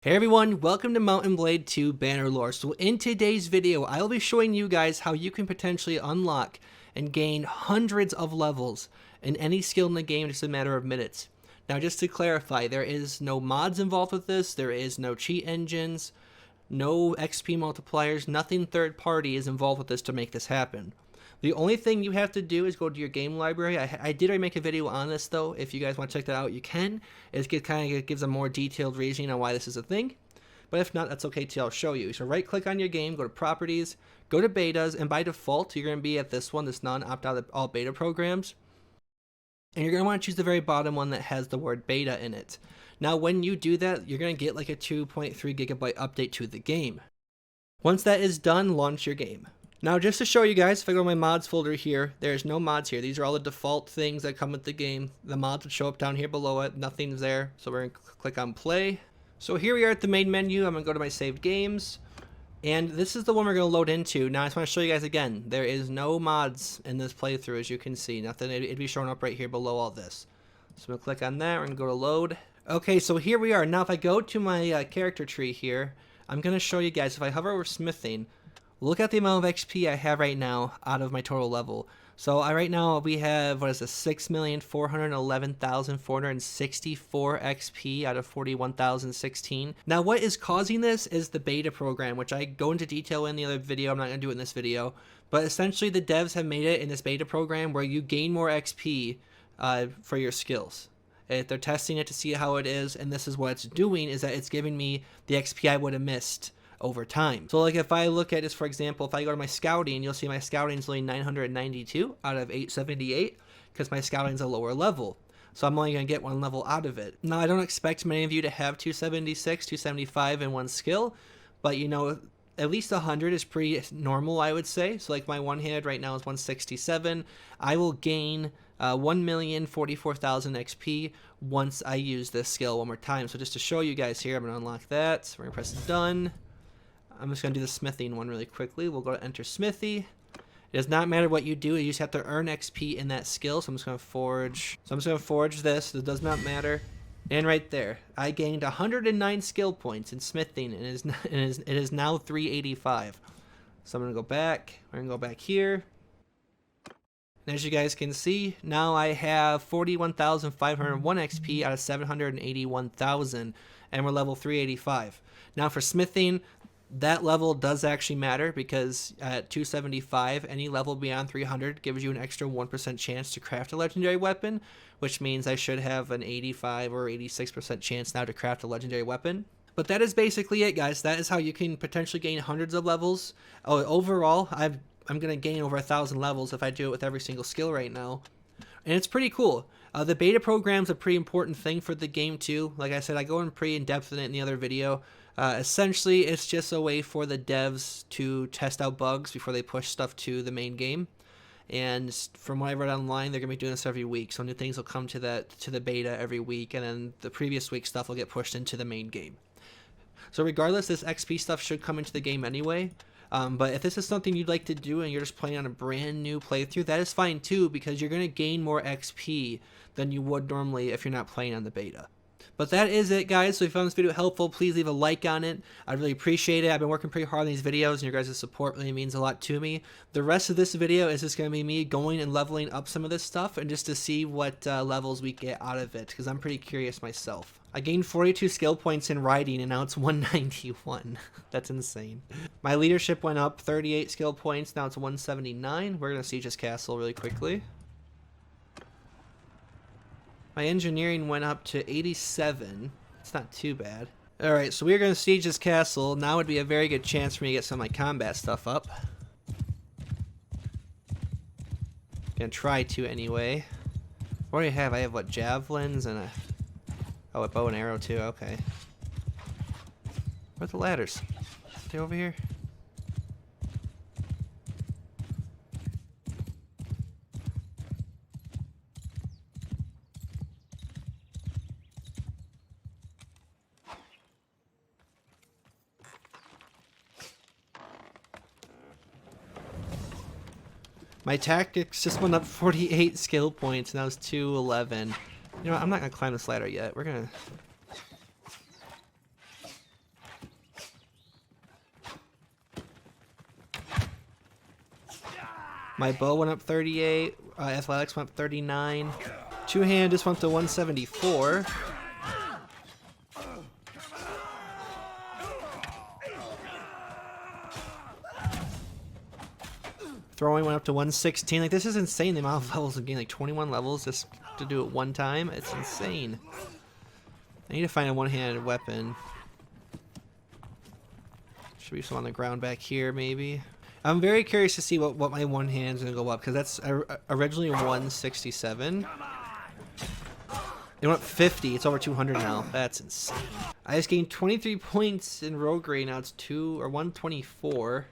Hey everyone, welcome to Mountain Blade 2 Bannerlord. So in today's video, I will be showing you guys how you can potentially unlock and gain hundreds of levels in any skill in the game in just a matter of minutes. Now just to clarify, there is no mods involved with this, there is no cheat engines, no XP multipliers, nothing third party is involved with this to make this happen. The only thing you have to do is go to your game library. I did already make a video on this though. If you guys want to check that out, you can. It kind of gives a more detailed reasoning on why this is a thing. But if not, that's okay too. I'll show you. So right click on your game, go to properties, go to betas, and by default, you're going to be at this one, this non-opt-out of all beta programs. And you're going to want to choose the very bottom one that has the word beta in it. Now when you do that, you're going to get like a 2.3 gigabyte update to the game. Once that is done, launch your game. Now just to show you guys, if I go to my mods folder here, there's no mods here. These are all the default things that come with the game. The mods would show up down here below it. Nothing's there. So we're going to click on play. So here we are at the main menu. I'm going to go to my saved games. And this is the one we're going to load into. Now I just want to show you guys again. There is no mods in this playthrough, as you can see. Nothing. It'd be showing up right here below all this. So I'm going to click on that. We're going to go to load. Okay, so here we are. Now if I go to my character tree here, I'm going to show you guys. If I hover over smithing, look at the amount of XP I have right now out of my total level. So right now we have, what is this, 6,411,464 XP out of 41,016. Now what is causing this is the beta program, which I go into detail in the other video. I'm not going to do it in this video. But essentially the devs have made it in this beta program where you gain more XP for your skills. They're testing it to see how it is, and this is what it's doing, is that it's giving me the XP I would have missed over time. So like if I look at this, for example, if I go to my scouting, you'll see my scouting is only 992 out of 878 because my scouting is a lower level. So I'm only going to get one level out of it. Now I don't expect many of you to have 276, 275 in one skill, but you know, at least 100 is pretty normal, I would say. So like my one-handed right now is 167. I will gain 1,044,000 XP once I use this skill one more time. So just to show you guys here, I'm going to unlock that. So we're going to press done. I'm just going to do the smithing one really quickly. We'll go to enter smithy. It does not matter what you do. You just have to earn XP in that skill. So I'm just going to forge. So I'm just going to forge this. It does not matter. And right there, I gained 109 skill points in smithing, and it is now 385. So I'm going to go back. We're going to go back here. And as you guys can see, now I have 41,501 XP out of 781,000, and we're level 385. Now for smithing, that level does actually matter because at 275, any level beyond 300 gives you an extra 1% chance to craft a legendary weapon, which means I should have an 85 or 86% chance now to craft a legendary weapon. But that is basically it, guys. That is how you can potentially gain hundreds of levels. Oh, overall, I'm going to gain over 1,000 levels if I do it with every single skill right now. And it's pretty cool. The beta program is a pretty important thing for the game too. Like I said, I go in pretty in-depth in it in the other video. Essentially, it's just a way for the devs to test out bugs before they push stuff to the main game. And from what I read online, they're going to be doing this every week. So new things will come to the beta every week, and then the previous week stuff will get pushed into the main game. So regardless, this XP stuff should come into the game anyway. But if this is something you'd like to do and you're just playing on a brand new playthrough, that is fine too, because you're going to gain more XP than you would normally if you're not playing on the beta. But that is it, guys. So if you found this video helpful, please leave a like on it. I'd really appreciate it. I've been working pretty hard on these videos, and your guys' support really means a lot to me. The rest of this video is just going to be me going and leveling up some of this stuff, and just to see what levels we get out of it, because I'm pretty curious myself. I gained 42 skill points in riding, and now it's 191. That's insane. My leadership went up 38 skill points. Now it's 179. We're going to siege this castle really quickly. My engineering went up to 87. It's not too bad. Alright, so we're going to siege this castle. Now would be a very good chance for me to get some of my combat stuff up. Gonna try to anyway. What do I have? I have, what, javelins and a... Oh, a bow and arrow too, okay. Where's the ladders? Are they over here? My tactics just went up 48 skill points, and that was 211. You know what, I'm not going to climb this ladder yet. We're going to... My bow went up 38. Athletics went up 39. Two-hand just went up to 174. Throwing went up to 116. Like, this is insane, the amount of levels of game. Like 21 levels just to do it one time. It's insane. I need to find a one-handed weapon. Should be some on the ground back here, maybe. I'm very curious to see what my one hand's gonna go up, because that's originally 167. It went up 50. It's over 200 now. That's insane. I just gained 23 points in roguery. Now it's 124.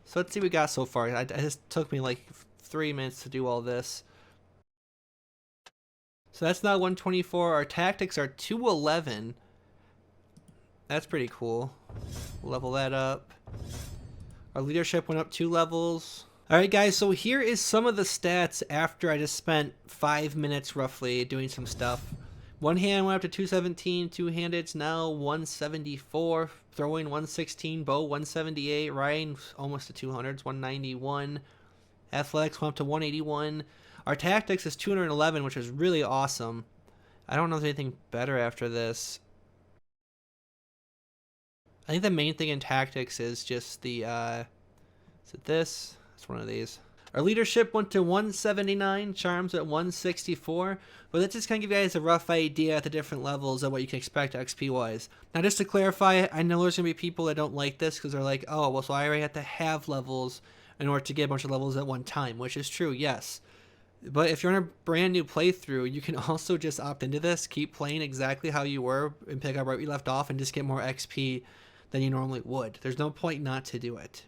So let's see what we got so far. It just took me like 3 minutes to do all this. So that's now 124. Our tactics are 211. That's pretty cool. Level that up. Our leadership went up 2 levels. Alright guys, so here is some of the stats after I just spent 5 minutes roughly doing some stuff. One hand went up to 217, two-handed's now 174, throwing 116, bow 178, riding almost to 200s, 191. Athletics went up to 181. Our tactics is 211, which is really awesome. I don't know if there's anything better after this. I think the main thing in tactics is just the, is it this? It's one of these. Our leadership went to 179, charms at 164, but let's just kind of give you guys a rough idea at the different levels of what you can expect XP-wise. Now just to clarify, I know there's going to be people that don't like this because they're like, oh, well, so I already have to have levels in order to get a bunch of levels at one time, which is true, yes. But if you're in a brand new playthrough, you can also just opt into this, keep playing exactly how you were, and pick up right where you left off, and just get more XP than you normally would. There's no point not to do it.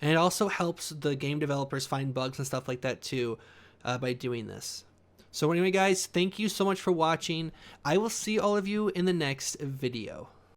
And it also helps the game developers find bugs and stuff like that too by doing this. So anyway guys, thank you so much for watching. I will see all of you in the next video.